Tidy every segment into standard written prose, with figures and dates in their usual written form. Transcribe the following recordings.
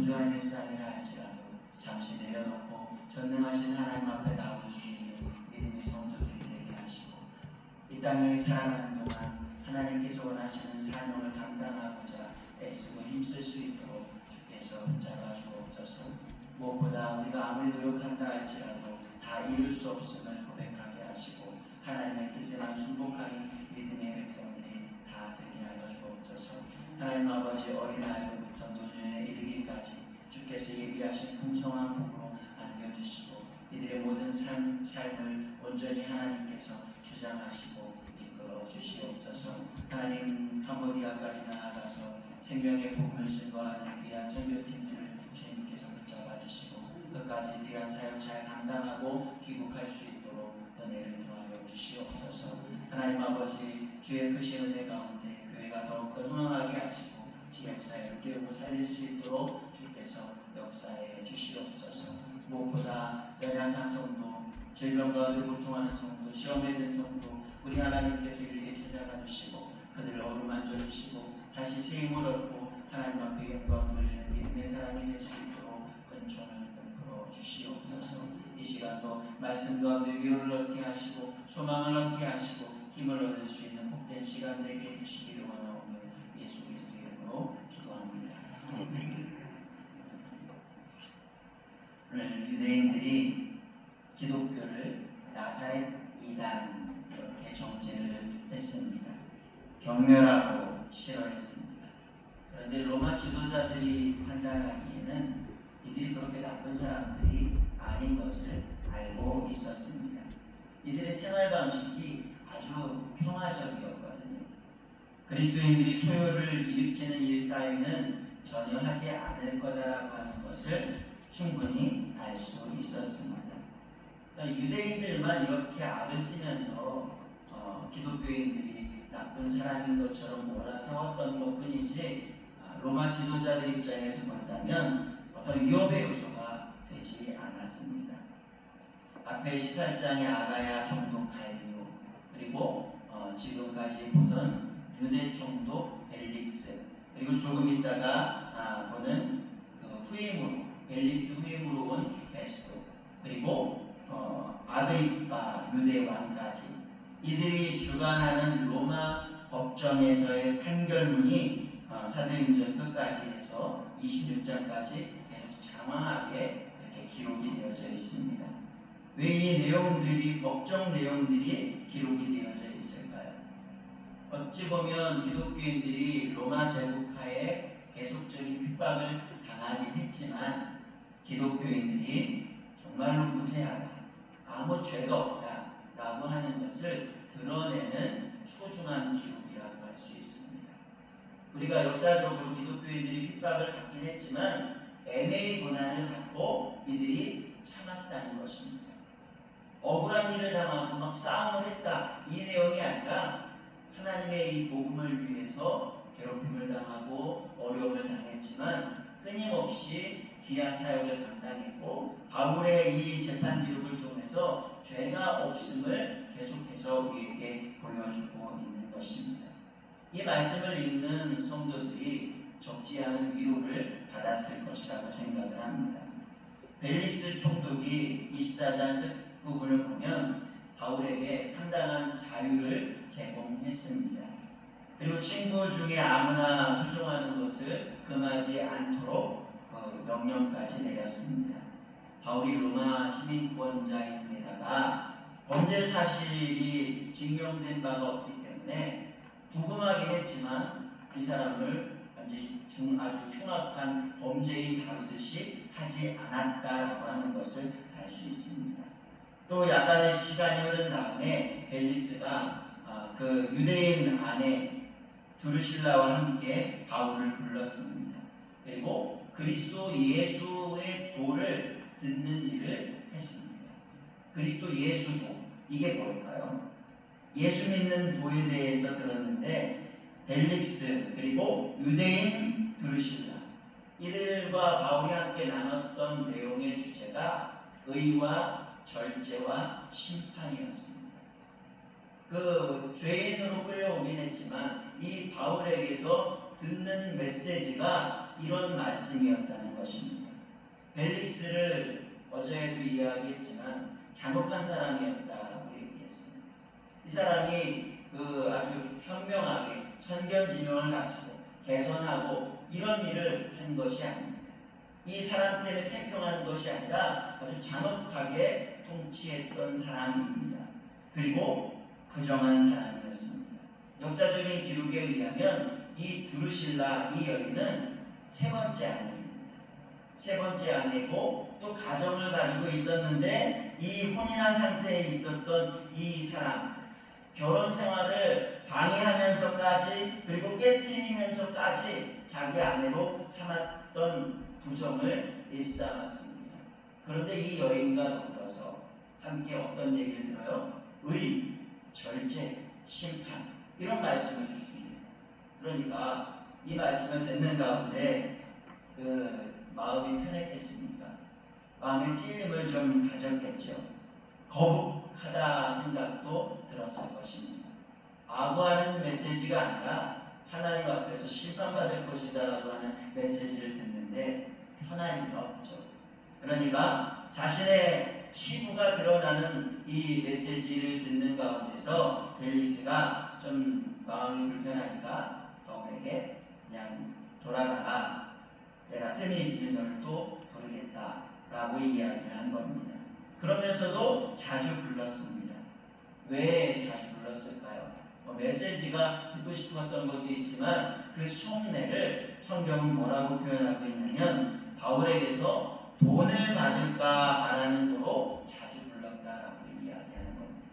분주한 일상이라 할지라도 잠시 내려놓고 전능하신 하나님 앞에 나올 수 있는 믿음의 성도들이 되게 하시고, 이 땅에 살아가는 동안 하나님께서 원하시는 사명을 감당하고자 애쓰고 힘쓸 수 있도록 주께서 붙잡아 주옵소서. 무엇보다 우리가 아무리 노력한다 할지라도 다 이룰 수 없음을 고백하게 하시고, 하나님의 뜻에만 순복하는 믿음의 백성들이 다 되게 하여 주옵소서. 하나님 아버지, 어린아이로부터 노년에 이르기까지 주께서 예비하신 풍성한 복으로 안겨주시고, 이들의 모든 삶을 온전히 하나님께서 주장하시고 이끌어 주시옵소서. 하나님, 캄보디아까지 나아가서 생명의 복음을 증거하는 귀한 선교팀들을 주님께서 붙잡아 주시고, 끝까지 귀한 사역 잘 감당하고 귀국할 수 있도록 은혜를 더하여 주시옵소서. 하나님 아버지, 주의 크신 은혜 가운데 교회가 더욱더 흥황하게 하시고 지역사회를 깨우고 살릴 수 있도록 주께서 역사해 주시옵소서. 무엇보다 연약한 성도, 질병 가운데 고통하는 성도, 시험에 든 성도, 우리 하나님께서 이렇게 찾아가 주시고 그들을 어루만져 주시고 다시 새 힘을 얻고 하나님 앞에 영광 돌리는 믿음의 사람이 될 수 있도록 은총을 베풀어 주시옵소서. 이 시간도 말씀 가운데 위로를 얻게 하시고 소망을 얻게 하시고 힘을 얻을 수 있는 복된 시간 되게 해주시기를 원하오며 예수 그리스도 이름으로 기도합니다. 오늘 유대인들이 기독교를 나사렛 이단 이렇게 정죄를 했습니다. 경멸하고 싫어했습니다. 그런데 로마 지도자들이 판단하기에는 이들이 그렇게 나쁜 사람들이 아닌 것을 알고 있었습니다. 이들의 생활 방식이 아주 평화적이었거든요. 그리스도인들이 소요를 일으키는 일 따위는 전혀 하지 않을 거다라고 하는 것을 충분히 알 수 있었습니다. 그러니까 유대인들만 이렇게 악을 쓰면서 기독교인들이 나쁜 사람인 것처럼 몰아세웠던 것뿐이지 로마 지도자들 입장에서 본다면 어떤 위협의 요소가 되지 않았습니다. 앞에 18장의 아가야 총독 갈리오, 그리고 지금까지 보던 유대 총독 벨릭스, 그리고 조금 있다가 보는 그 후임으로 벨릭스 후임으로 온 베스토, 그리고 아그리파 유대 왕까지 이들이 주관하는 로마 법정에서의 판결문이 사도행전 끝까지 해서 26장까지 계속 장황하게 이렇게 기록이 되어져 있습니다. 왜 이 내용들이, 법정 내용들이 기록이 되어져 있을까요? 어찌 보면 기독교인들이 로마 제국하에 계속적인 핍박을 당하긴 했지만 기독교인들이 정말로 무죄하다, 아무 죄가 없다 라고 하는 것을 드러내는 소중한 기록이라고 할 수 있습니다. 우리가 역사적으로 기독교인들이 핍박을 받긴 했지만 애매의 고난을 받고 이들이 참았다는 것입니다. 억울한 일을 당하고 막 싸움을 했다, 이 내용이 아니라 하나님의 이 복음을 위해서 괴롭힘을 당하고 어려움을 당했지만 끊임없이 귀한 사역을 감당했고 바울의 이 재판 기록을 통해서 죄가 없음을 계속해서 우리에게 보여주고 있는 것입니다. 이 말씀을 읽는 성도들이 적지 않은 위로를 받았을 것이라고 생각을 합니다. 벨릭스 총독이 24장 끝부분을 보면 바울에게 상당한 자유를 제공했습니다. 그리고 친구 중에 아무나 수종하는 것을 금하지 않도록 명령까지 내렸습니다. 바울이 로마 시민권자인데다가 범죄 사실이 증명된 바가 없기 때문에 구금하긴 했지만 이 사람을 아주 흉악한 범죄인 다루듯이 하지 않았다라고 하는 것을 알 수 있습니다. 또 약간의 시간이 흐른 다음에 벨릭스가 그 유대인 아내 두르실라와 함께 바울을 불렀습니다. 그리고 그리스도 예수의 도를 듣는 일을 했습니다. 그리스도 예수도, 이게 뭘까요? 예수 믿는 도에 대해서 들었는데 벨릭스 그리고 유대인 두르실라, 이들과 바울이 함께 나눴던 내용의 주제가 의와 절제와 심판이었습니다. 그 죄인으로 끌려오긴 했지만 이 바울에게서 듣는 메시지가 이런 말씀이었다는 것입니다. 벨릭스를 어제도 이야기했지만 잔혹한 사람이었다고 얘기했습니다. 이 사람이 아주 현명하게 선견지명을 가지고 개선하고 이런 일을 한 것이 아닙니다. 이 사람 때문에 태평한 것이 아니라 아주 잔혹하게 통치했던 사람입니다. 그리고 부정한 사람이었습니다. 역사적인 기록에 의하면 이 드루실라 이 여인은 세 번째 아내입니다. 세 번째 아내고 또 가정을 가지고 있었는데 이 혼인한 상태에 있었던 이 사람 결혼 생활을 방해하면서까지 그리고 깨트리면서까지 자기 아내로 삼았던 부정을 일삼았습니다. 그런데 이 여인과 더불어서 함께 어떤 얘기를 들어요? 의, 절제, 심판 이런 말씀을 듣습니다. 그러니까 이 말씀을 듣는 가운데 마음이 편했겠습니까? 마음의 찔림을 좀 가졌겠죠. 거북하다 생각도 들었을 것입니다. 아부하는 메시지가 아니라 하나님 앞에서 심판받을 것이다 라고 하는 메시지를 듣는데 편할 리가 없죠. 그러니까 자신의 치부가 드러나는 이 메시지를 듣는 가운데서 벨릭스가 좀 마음이 불편하니까 바울에게 그냥 돌아가라, 내가 틈이 있으면 너를 또 부르겠다 라고 이야기를 한 겁니다. 그러면서도 자주 불렀습니다. 왜 자주 불렀을까요? 메시지가 듣고 싶었던 것도 있지만 그 속내를 성경은 뭐라고 표현하고 있냐면 바울에게서 돈을 받을까 말하는 도로 자주 불렀다라고 이야기하는 겁니다.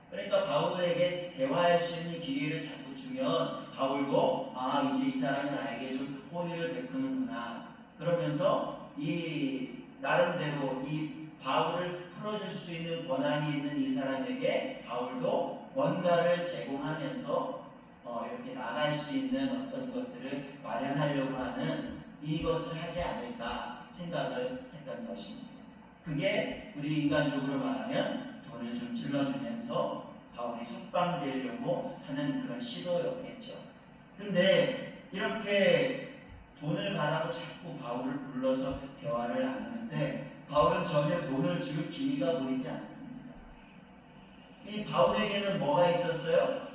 그러니까 바울에게 대화할 수 있는 기회를 자꾸 주면 바울도 이제 이 사람이 나에게 좀 호의를 베푸는구나 그러면서 이 나름대로 이 바울을 풀어줄 수 있는 권한이 있는 이 사람에게 바울도 뭔가를 제공하면서 이렇게 나갈 수 있는 어떤 것들을 마련하려고 하는 이것을 하지 않을까 생각을 했던 것입니다. 그게 우리 인간적으로 말하면 돈을 좀 찔러주면서 바울이 속방되려고 하는 그런 시도였겠죠. 그런데 이렇게 돈을 바라고 자꾸 바울을 불러서 대화를 나누는데 바울은 전혀 돈을 줄 기미가 보이지 않습니다. 이 바울에게는 뭐가 있었어요?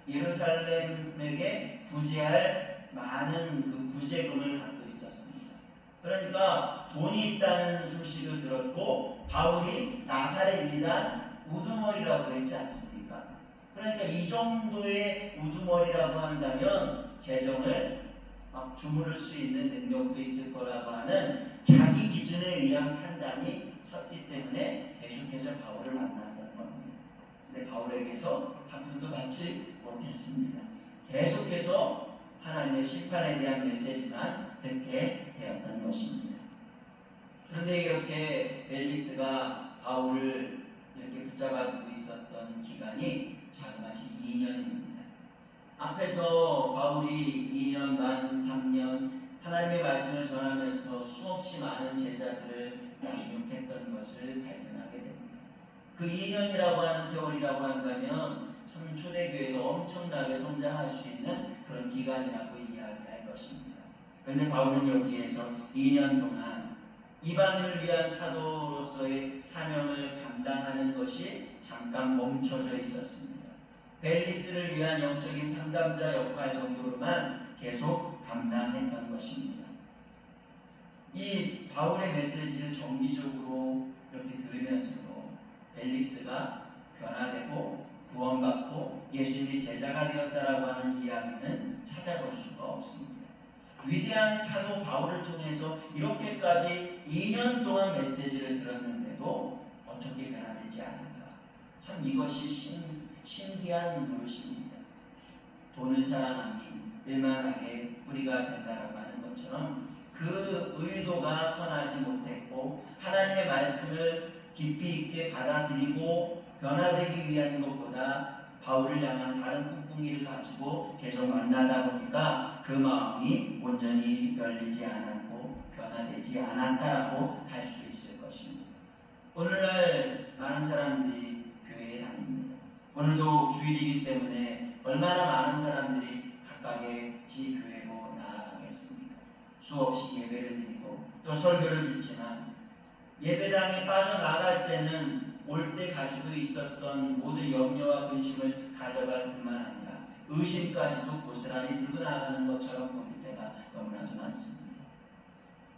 예루살렘에게 구제할 많은 그 구제금을 갖고 있었습니다. 그러니까 돈이 있다는 소식을 들었고 바울이 나사렛이란 우두머리라고 했지 않습니까? 그러니까 이 정도의 우두머리라고 한다면 재정을 막 주무를 수 있는 능력도 있을 거라고 하는 자기 기준에 의한 판단이 섰기 때문에 계속해서 바울을 만났던 겁니다. 근데 바울에게서 한 푼도 받지 못했습니다. 계속해서 하나님의 심판에 대한 메시지만 듣게 되었던 것입니다. 그런데 이렇게 벨릭스가 바울을 이렇게 붙잡아 두고 있었던 기간이 자그마치 2년입니다. 앞에서 바울이 2년 반, 3년 하나님의 말씀을 전하면서 수없이 많은 제자들을 양육했던 것을 발견하게 됩니다. 그 2년이라고 하는 세월이라고 한다면 참 초대교회가 엄청나게 성장할 수 있는 그런 기간이라고 이야기할 것입니다. 그런데 바울은 여기에서 2년 동안 이방인을 위한 사도로서의 사명을 감당하는 것이 잠깐 멈춰져 있었습니다. 벨릭스를 위한 영적인 상담자 역할 정도로만 계속 감당했던 것입니다. 이 바울의 메시지를 정기적으로 이렇게 들으면서도 벨릭스가 변화되고 구원받고 예수님이 제자가 되었다라고 하는 이야기는 찾아볼 수가 없습니다. 위대한 사도 바울을 통해서 이렇게까지 2년 동안 메시지를 들었는데도 어떻게 변화되지 않을까? 참 이것이 신기한 노릇입니다. 돈을 사랑하니 일만하게 뿌리가 된다라고 하는 것처럼 그 의도가 선하지 못했고 하나님의 말씀을 깊이 있게 받아들이고 변화되기 위한 것보다 바울을 향한 다른 꿍꿍이를 가지고 계속 만나다 보니까 그 마음이 온전히 열리지 않았고 변화되지 않았다라고 할 수 있을 것입니다. 오늘날 많은 사람들이 교회에 다닙니다. 오늘도 주일이기 때문에 얼마나 많은 사람들이 각각의 지 교회로 수없이 예배를 드리고 또 설교를 듣지만 예배당에 빠져나갈 때는 올 때 가지고 있었던 모든 염려와 근심을 가져갈 뿐만 아니라 의심까지도 고스란히 들고 나가는 것처럼 보일 때가 너무나도 많습니다.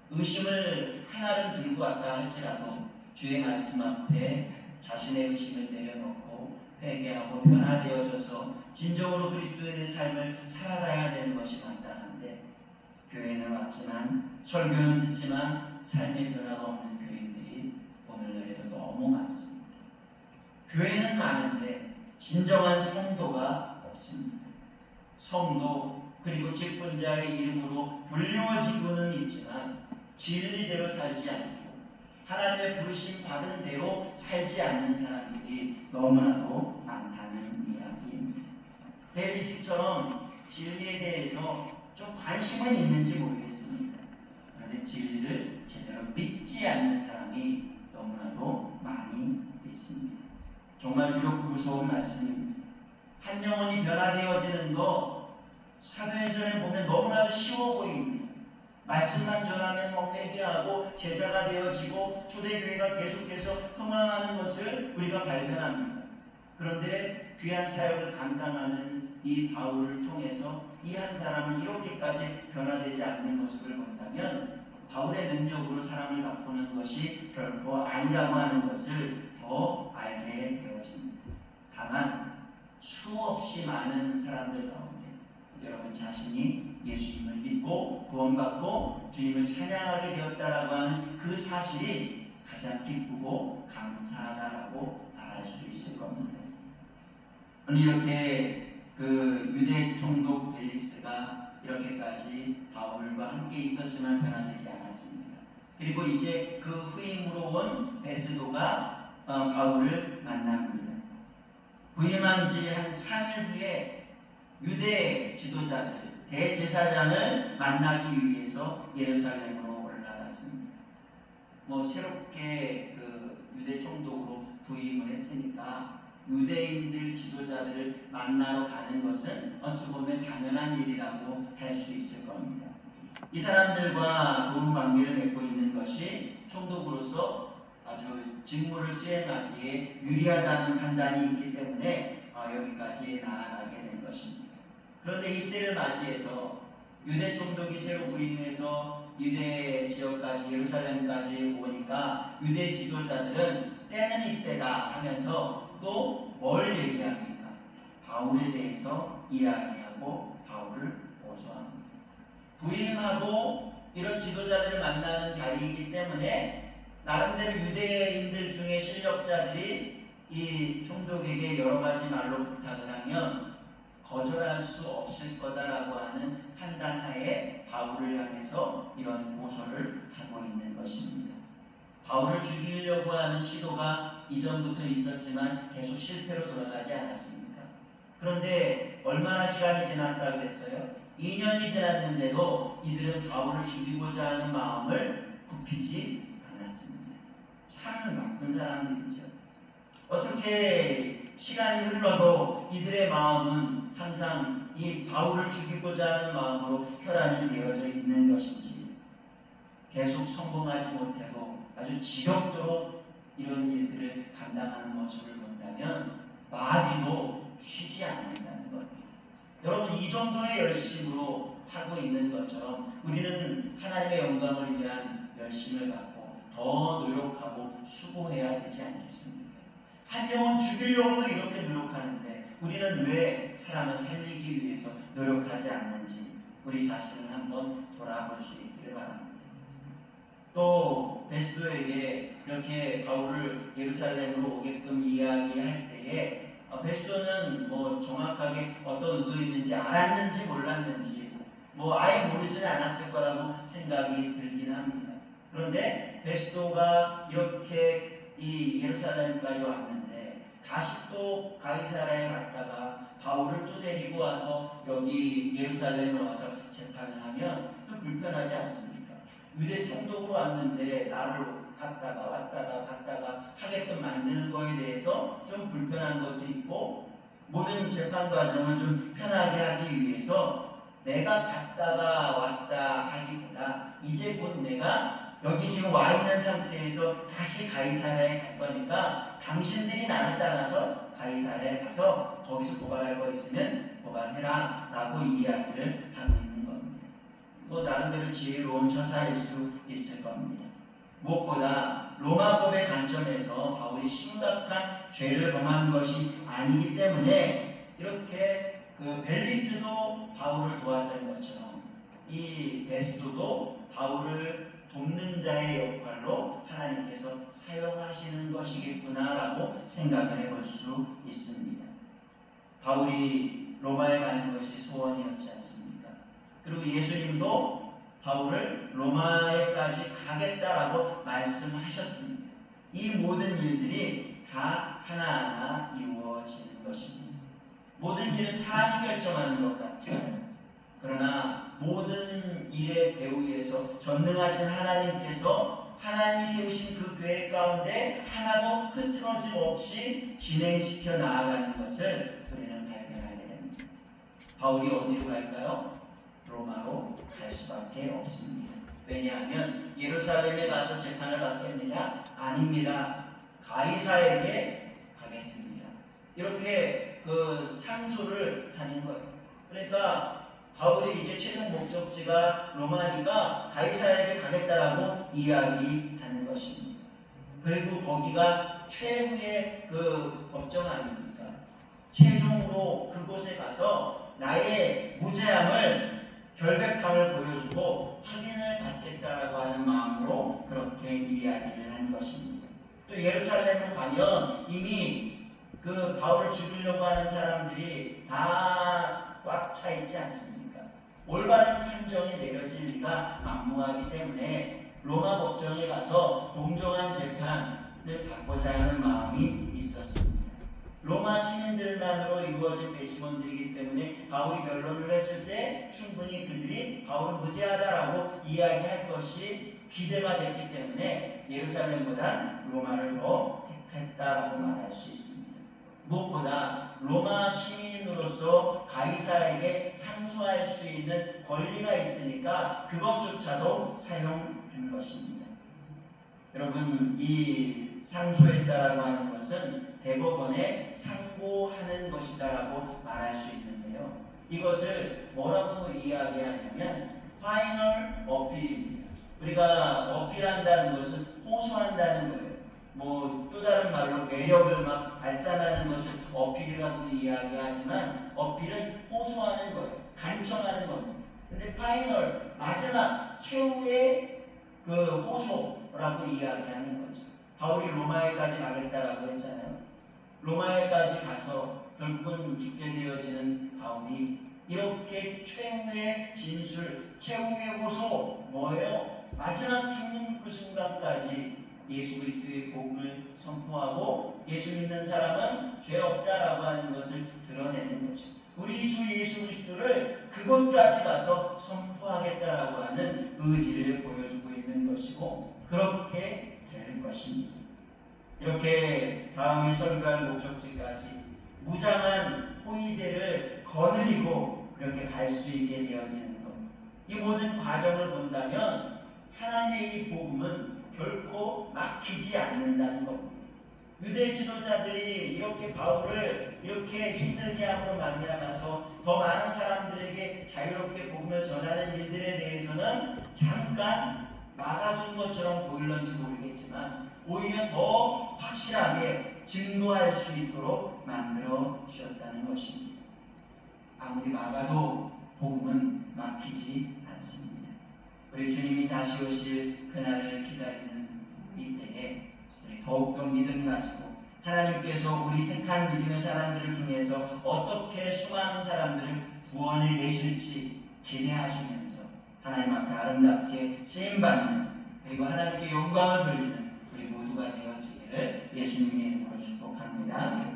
의심을 하나를 들고 왔다 할지라도 주의 말씀 앞에 자신의 의심을 내려놓고 회개하고 변화되어져서 진정으로 그리스도의 삶을 살아가야 되는 것이 마땅한데, 교회는 왔지만 설교는 듣지만 삶의 변화가 없는 교인들이 오늘날에도 너무 많습니다. 교회는 많은데 진정한 성도가 없습니다. 성도 그리고 직분자의 이름으로 불리워지고는 있지만 진리대로 살지 않고 하나님의 부르심 받은 대로 살지 않는 사람들이 너무나도 많다는 이야기입니다. 데이비스처럼 진리에 대해서 좀 관심은 있는지 모르겠습니다. 그런데 진리를 제대로 믿지 않는 사람이 너무나도 많이 있습니다. 정말 두렵고 무서운 말씀입니다. 한 영혼이 변화되어지는 거 사도행전에 보면 너무나도 쉬워 보입니다. 말씀만 전하면 회개하고 제자가 되어지고 초대교회가 계속해서 흥황하는 것을 우리가 발견합니다. 그런데 귀한 사역을 감당하는 이 바울을 통해서 이 한 사람은 이렇게까지 변화되지 않는 모습을 본다면 바울의 능력으로 사람을 바꾸는 것이 결코 아니라고 하는 것을 더 알게 되어집니다. 다만 수없이 많은 사람들 가운데 여러분 자신이 예수님을 믿고 구원받고 주님을 찬양하게 되었다라고 하는 그 사실이 가장 기쁘고 감사하다라고 말할 수 있을 겁니다. 오늘 이렇게 그 유대 총독 벨릭스가 이렇게까지 바울과 함께 있었지만 변화되지 않았습니다. 그리고 이제 그 후임으로 온 베스도가 바울을 만납니다. 부임한 지 한 3일 후에 유대 지도자들, 대제사장을 만나기 위해서 예루살렘으로 올라갔습니다. 새롭게 그 유대 총독으로 부임을 했으니까 유대인들 지도자들을 만나러 가는 것은 어찌 보면 당연한 일이라고 할 수 있을 겁니다. 이 사람들과 좋은 관계를 맺고 있는 것이 총독으로서 아주 직무를 수행하기에 유리하다는 판단이 있기 때문에 여기까지 나아가게 된 것입니다. 그런데 이때를 맞이해서 유대 총독이 새로 부임해서 유대 지역까지 예루살렘까지 오니까 유대 지도자들은 때는 이때다 하면서 또 뭘 얘기합니까? 바울에 대해서 이야기하고 바울을 고소합니다. 부임하고 이런 지도자들을 만나는 자리이기 때문에 나름대로 유대인들 중에 실력자들이 이 총독에게 여러 가지 말로 부탁을 하면 거절할 수 없을 거다라고 하는 판단하에 바울을 향해서 이런 고소를 하고 있는 것입니다. 바울을 죽이려고 하는 시도가 이전부터 있었지만 계속 실패로 돌아가지 않았습니까? 그런데 얼마나 시간이 지났다고 했어요? 2년이 지났는데도 이들은 바울을 죽이고자 하는 마음을 굽히지 않았습니다. 참 나쁜 사람들이죠. 어떻게 시간이 흘러도 이들의 마음은 항상 이 바울을 죽이고자 하는 마음으로 혈안이 되어져 있는 것인지, 계속 성공하지 못해도 아주 지겹도록 이런 일들을 감당하는 모습을 본다면 마귀도 쉬지 않는다는 것. 여러분, 이 정도의 열심으로 하고 있는 것처럼 우리는 하나님의 영광을 위한 열심을 갖고 더 노력하고 수고해야 되지 않겠습니까? 한 영혼 죽이려고도 이렇게 노력하는데 우리는 왜 사람을 살리기 위해서 노력하지 않는지 우리 자신을 한번 돌아볼 수 있기를 바랍니다. 또 베스도에게 이렇게 바울을 예루살렘으로 오게끔 이야기할 때에 베스도는 정확하게 어떤 의도 있는지 알았는지 몰랐는지 아예 모르지는 않았을 거라고 생각이 들긴 합니다. 그런데 베스도가 이렇게 이 예루살렘까지 왔는데 다시 또 가이사랴에 갔다가 바울을 또 데리고 와서 여기 예루살렘에 와서 재판을 하면 좀 불편하지 않습니까? 유대 총독으로 왔는데 나를 갔다가 하게끔 만드는 거에 대해서 좀 불편한 것도 있고, 모든 재판 과정을 좀 편하게 하기 위해서 내가 갔다가 왔다 하기보다 여기 지금 와 있는 상태에서 다시 가이사랴에 갈 거니까 당신들이 나를 따라서 가이사랴에 가서 거기서 고발할 거 있으면 고발해라 라고 이야기를 하고 있는 겁니다. 뭐 나름대로 지혜로운 처사일 수 있을 겁니다. 무엇보다 로마법의 관점에서 바울이 심각한 죄를 범한 것이 아니기 때문에 이렇게 벨리스도 바울을 도왔던 것처럼 이 베스도도 바울을 돕는 자의 역할로 하나님께서 사용하시는 것이겠구나라고 생각을 해볼 수 있습니다. 바울이 로마에 가는 것이 소원이었지 않습니까? 그리고 예수님도 바울을 로마에까지 가겠다라고 말씀하셨습니다. 이 모든 일들이 다 하나하나 이루어지는 것입니다. 모든 일은 사람이 결정하는 것 같지만 그러나 모든 일의 배후에서 전능하신 하나님께서 하나님이 세우신 그 계획 가운데 하나도 흐트러짐 없이 진행시켜 나아가는 것을 우리는 발견하게 됩니다. 바울이 어디로 갈까요? 로마로 갈 수밖에 없습니다. 왜냐하면 예루살렘에 가서 재판을 받겠느냐? 아닙니다. 가이사에게 가겠습니다. 이렇게 상소를 하는 거예요. 그러니까 바울이 이제 최종 목적지가 로마니까 가이사에게 가겠다라고 이야기하는 것입니다. 그리고 거기가 최후의 법정 아닙니까? 최종으로 그곳에 가서 나의 무죄함을 결백함을 보여주고 확인을 받겠다라고 하는 마음으로 그렇게 이야기를 한 것입니다. 또 예루살렘을 가면 이미 바울을 죽이려고 하는 사람들이 다 꽉 차 있지 않습니까? 올바른 판정이 내려질 리가 만무하기 때문에 로마 법정에 가서 공정한 재판을 받고자 하는 마음이 있었습니다. 로마 시민들만으로 이루어진 배심원들이기 때문에 바울이 변론을 했을 때 충분히 그들이 바울은 무죄하다라고 이야기할 것이 기대가 됐기 때문에 예루살렘보다 로마를 더 택했다라고 말할 수 있습니다. 무엇보다 로마 시민으로서 가이사에게 상소할 수 있는 권리가 있으니까 그것조차도 사용한 것입니다. 여러분, 이 상소했다라고 하는 것은 대법원에 상고하는 것이다라고 말할 수 있는데요. 이것을 뭐라고 이야기하냐면 파이널 어필입니다. 우리가 어필한다는 것은 호소한다는 거예요. 또 다른 말로 매력을 막 발산하는 것을 어필이라고 이야기하지만 어필은 호소하는 거예요. 간청하는 겁니다. 근데 파이널, 마지막 최후의 호소라고 이야기하는 거죠. 바울이 로마에까지 가겠다라고 했잖아요. 로마에까지 가서 결국은 죽게 되어지는 바울이 이렇게 최후의 진술, 최후의 호소, 뭐예요? 마지막 죽는 그 순간까지 예수 그리스도의 복음을 선포하고 예수 믿는 사람은 죄 없다라고 하는 것을 드러내는 거죠. 우리 주 예수 그리스도를 그곳까지 가서 선포하겠다라고 하는 의지를 보여주고 있는 것이고 그렇게 될 것입니다. 이렇게 다음에 설교할 목적지까지 무장한 호위대를 거느리고 그렇게 갈 수 있게 되어지는 것. 이 모든 과정을 본다면 하나님의 이 복음은 결코 막히지 않는다는 겁니다. 유대 지도자들이 이렇게 바울을 이렇게 힘들게 함으로 말미암아서 더 많은 사람들에게 자유롭게 복음을 전하는 일들에 대해서는 잠깐 막아둔 것처럼 보일런지 모르겠지만 오히려 더 확실하게 증거할 수 있도록 만들어 주셨다는 것입니다. 아무리 막아도 복음은 막히지 않습니다. 우리 주님이 다시 오실 그날을 기다리는 이때에 우리 더욱더 믿음 가지고 하나님께서 우리 택한 믿음의 사람들을 통해서 어떻게 수많은 사람들을 구원해 내실지 기대하시면서 하나님 앞에 아름답게 쓰임받는 그리고 하나님께 영광을 돌리는 우리 모두가 되어지기를 예수님의 이름으로 축복합니다.